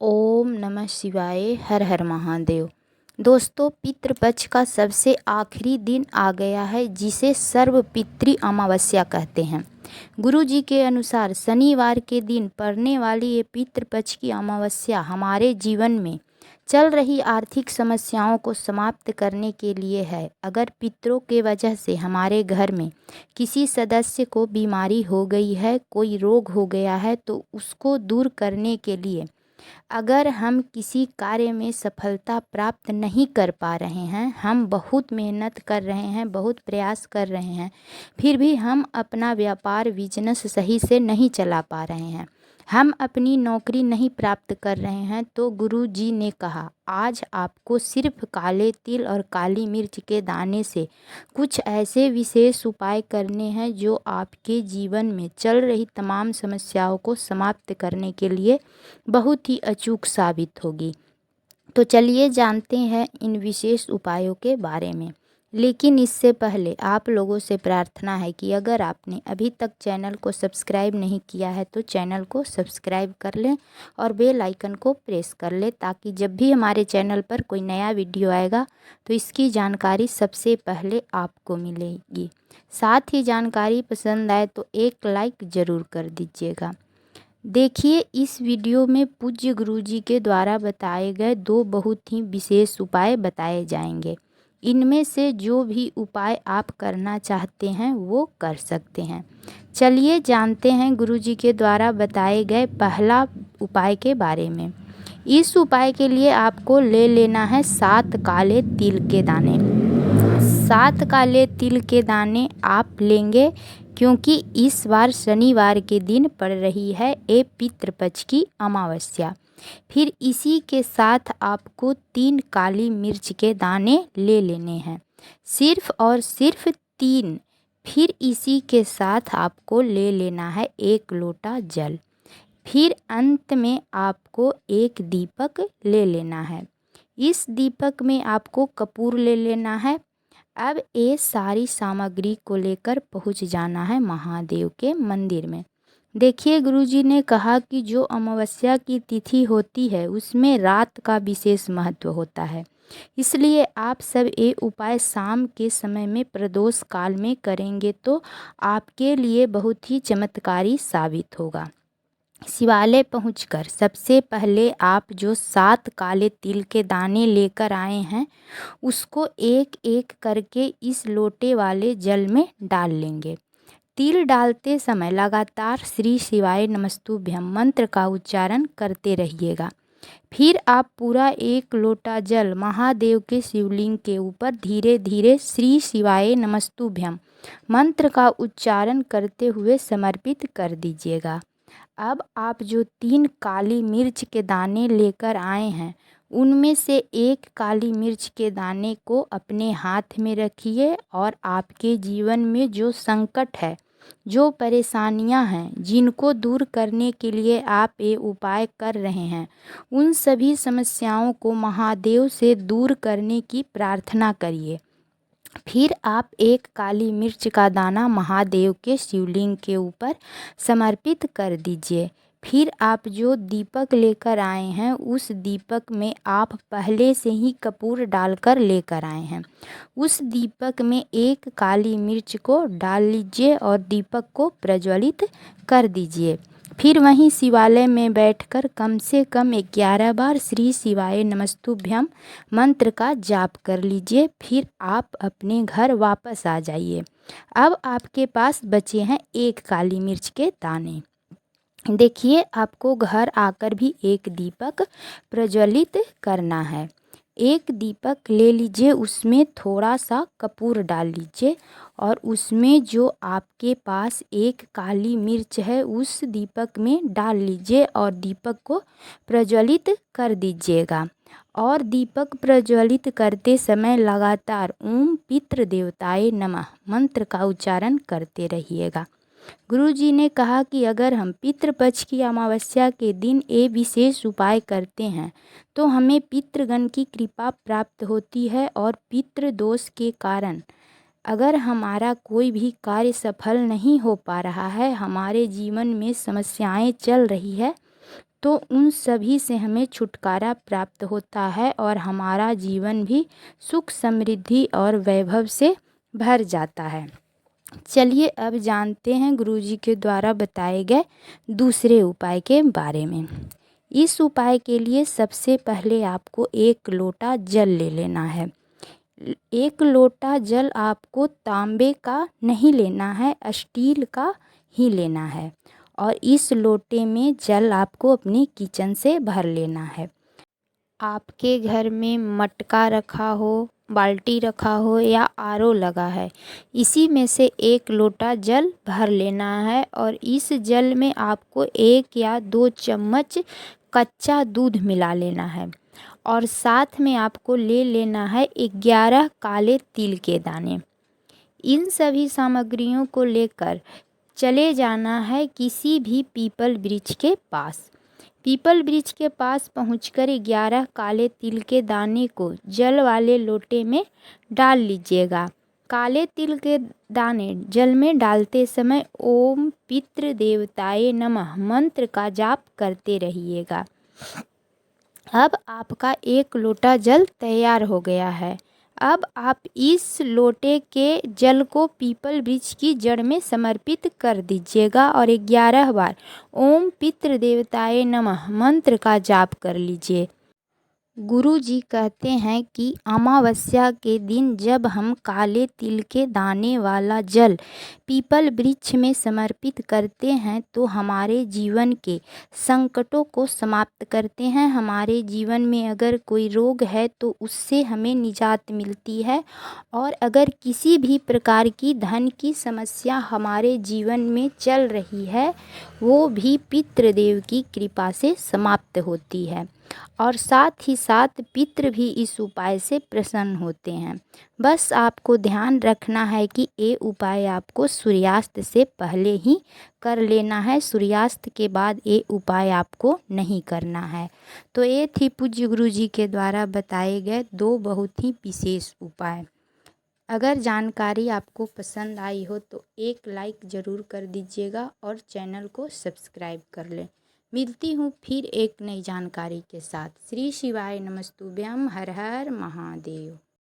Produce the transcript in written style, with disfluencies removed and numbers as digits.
ओम नमः शिवाय। हर हर महादेव। दोस्तों, पितृपक्ष का सबसे आखिरी दिन आ गया है, जिसे सर्वपितृ अमावस्या कहते हैं। गुरु जी के अनुसार शनिवार के दिन पड़ने वाली ये पितृपक्ष की अमावस्या हमारे जीवन में चल रही आर्थिक समस्याओं को समाप्त करने के लिए है। अगर पितरों के वजह से हमारे घर में किसी सदस्य को बीमारी हो गई है, कोई रोग हो गया है, तो उसको दूर करने के लिए अगर हम किसी कार्य में सफलता प्राप्त नहीं कर पा रहे हैं, हम बहुत मेहनत कर रहे हैं, बहुत प्रयास कर रहे हैं, फिर भी हम अपना व्यापार बिजनेस सही से नहीं चला पा रहे हैं, हम अपनी नौकरी नहीं प्राप्त कर रहे हैं, तो गुरु जी ने कहा आज आपको सिर्फ काले तिल और काली मिर्च के दाने से कुछ ऐसे विशेष उपाय करने हैं जो आपके जीवन में चल रही तमाम समस्याओं को समाप्त करने के लिए बहुत ही अचूक साबित होगी। तो चलिए जानते हैं इन विशेष उपायों के बारे में। लेकिन इससे पहले आप लोगों से प्रार्थना है कि अगर आपने अभी तक चैनल को सब्सक्राइब नहीं किया है तो चैनल को सब्सक्राइब कर लें और बेल आइकन को प्रेस कर लें, ताकि जब भी हमारे चैनल पर कोई नया वीडियो आएगा तो इसकी जानकारी सबसे पहले आपको मिलेगी। साथ ही जानकारी पसंद आए तो एक लाइक ज़रूर कर दीजिएगा। देखिए, इस वीडियो में पूज्य गुरुजी के द्वारा बताए गए दो बहुत ही विशेष उपाय बताए जाएंगे। इनमें से जो भी उपाय आप करना चाहते हैं वो कर सकते हैं। चलिए जानते हैं गुरुजी के द्वारा बताए गए पहला उपाय के बारे में। इस उपाय के लिए आपको ले लेना है 7 काले तिल के दाने। 7 काले तिल के दाने आप लेंगे क्योंकि इस बार शनिवार के दिन पड़ रही है ये पितृपक्ष की अमावस्या। फिर इसी के साथ आपको 3 काली मिर्च के दाने ले लेने हैं, सिर्फ और सिर्फ 3। फिर इसी के साथ आपको ले लेना है 1 लोटा जल। फिर अंत में आपको एक दीपक ले लेना है। इस दीपक में आपको कपूर ले लेना है। अब ये सारी सामग्री को लेकर पहुंच जाना है महादेव के मंदिर में। देखिए, गुरुजी ने कहा कि जो अमावस्या की तिथि होती है उसमें रात का विशेष महत्व होता है, इसलिए आप सब ये उपाय शाम के समय में प्रदोष काल में करेंगे तो आपके लिए बहुत ही चमत्कारी साबित होगा। शिवालय पहुंचकर सबसे पहले आप जो 7 काले तिल के दाने लेकर आए हैं उसको एक एक करके इस लोटे वाले जल में डाल लेंगे। तिल डालते समय लगातार श्री शिवाय नमस्तुभ्यम मंत्र का उच्चारण करते रहिएगा। फिर आप पूरा 1 लोटा जल महादेव के शिवलिंग के ऊपर धीरे धीरे श्री शिवाय नमस्तुभ्यम मंत्र का उच्चारण करते हुए समर्पित कर दीजिएगा। अब आप जो 3 काली मिर्च के दाने लेकर आए हैं उनमें से 1 काली मिर्च के दाने को अपने हाथ में रखिए और आपके जीवन में जो संकट है, जो परेशानियां हैं, जिनको दूर करने के लिए आप ये उपाय कर रहे हैं, उन सभी समस्याओं को महादेव से दूर करने की प्रार्थना करिए। फिर आप 1 काली मिर्च का दाना महादेव के शिवलिंग के ऊपर समर्पित कर दीजिए। फिर आप जो दीपक लेकर आए हैं उस दीपक में आप पहले से ही कपूर डालकर लेकर आए हैं, उस दीपक में 1 काली मिर्च को डाल लीजिए और दीपक को प्रज्वलित कर दीजिए। फिर वहीं शिवालय में बैठकर कम से कम 11 बार श्री शिवाय नमस्तुभ्यम मंत्र का जाप कर लीजिए। फिर आप अपने घर वापस आ जाइए। अब आपके पास बचे हैं 1 काली मिर्च के दाने। देखिए, आपको घर आकर भी एक दीपक प्रज्वलित करना है। एक दीपक ले लीजिए, उसमें थोड़ा सा कपूर डाल लीजिए और उसमें जो आपके पास 1 काली मिर्च है उस दीपक में डाल लीजिए और दीपक को प्रज्वलित कर दीजिएगा। और दीपक प्रज्वलित करते समय लगातार ओम पितृ देवताय नमः मंत्र का उच्चारण करते रहिएगा। गुरुजी ने कहा कि अगर हम पितृपक्ष की अमावस्या के दिन ये विशेष उपाय करते हैं तो हमें पितृगण की कृपा प्राप्त होती है और पितृ दोष के कारण अगर हमारा कोई भी कार्य सफल नहीं हो पा रहा है, हमारे जीवन में समस्याएं चल रही है, तो उन सभी से हमें छुटकारा प्राप्त होता है और हमारा जीवन भी सुख समृद्धि और वैभव से भर जाता है। चलिए अब जानते हैं गुरुजी के द्वारा बताए गए दूसरे उपाय के बारे में। इस उपाय के लिए सबसे पहले आपको 1 लोटा जल ले लेना है। 1 लोटा जल आपको तांबे का नहीं लेना है, स्टील का ही लेना है और इस लोटे में जल आपको अपनी किचन से भर लेना है। आपके घर में मटका रखा हो, बाल्टी रखा हो या आरओ लगा है, इसी में से 1 लोटा जल भर लेना है और इस जल में आपको 1 या 2 चम्मच कच्चा दूध मिला लेना है और साथ में आपको ले लेना है 11 काले तिल के दाने। इन सभी सामग्रियों को लेकर चले जाना है किसी भी पीपल वृक्ष के पास। पीपल वृक्ष के पास पहुंचकर 11 काले तिल के दाने को जल वाले लोटे में डाल लीजिएगा। काले तिल के दाने जल में डालते समय ओम पितृ देवताय नमः मंत्र का जाप करते रहिएगा। अब आपका 1 लोटा जल तैयार हो गया है। अब आप इस लोटे के जल को पीपल वृक्ष की जड़ में समर्पित कर दीजिएगा और 11 बार ओम पितृ देवताय नमः मंत्र का जाप कर लीजिए। गुरु जी कहते हैं कि अमावस्या के दिन जब हम काले तिल के दाने वाला जल पीपल वृक्ष में समर्पित करते हैं तो हमारे जीवन के संकटों को समाप्त करते हैं। हमारे जीवन में अगर कोई रोग है तो उससे हमें निजात मिलती है और अगर किसी भी प्रकार की धन की समस्या हमारे जीवन में चल रही है वो भी पितृदेव की कृपा से समाप्त होती है और साथ ही साथ पितृ भी इस उपाय से प्रसन्न होते हैं। बस आपको ध्यान रखना है कि ये उपाय आपको सूर्यास्त से पहले ही कर लेना है, सूर्यास्त के बाद ये उपाय आपको नहीं करना है। तो ये थी पूज्य गुरु जी के द्वारा बताए गए 2 बहुत ही विशेष उपाय। अगर जानकारी आपको पसंद आई हो तो एक लाइक ज़रूर कर दीजिएगा और चैनल को सब्सक्राइब कर लें। मिलती हूँ फिर एक नई जानकारी के साथ। श्री शिवाय नमस्तुभ्यम। हर हर महादेव।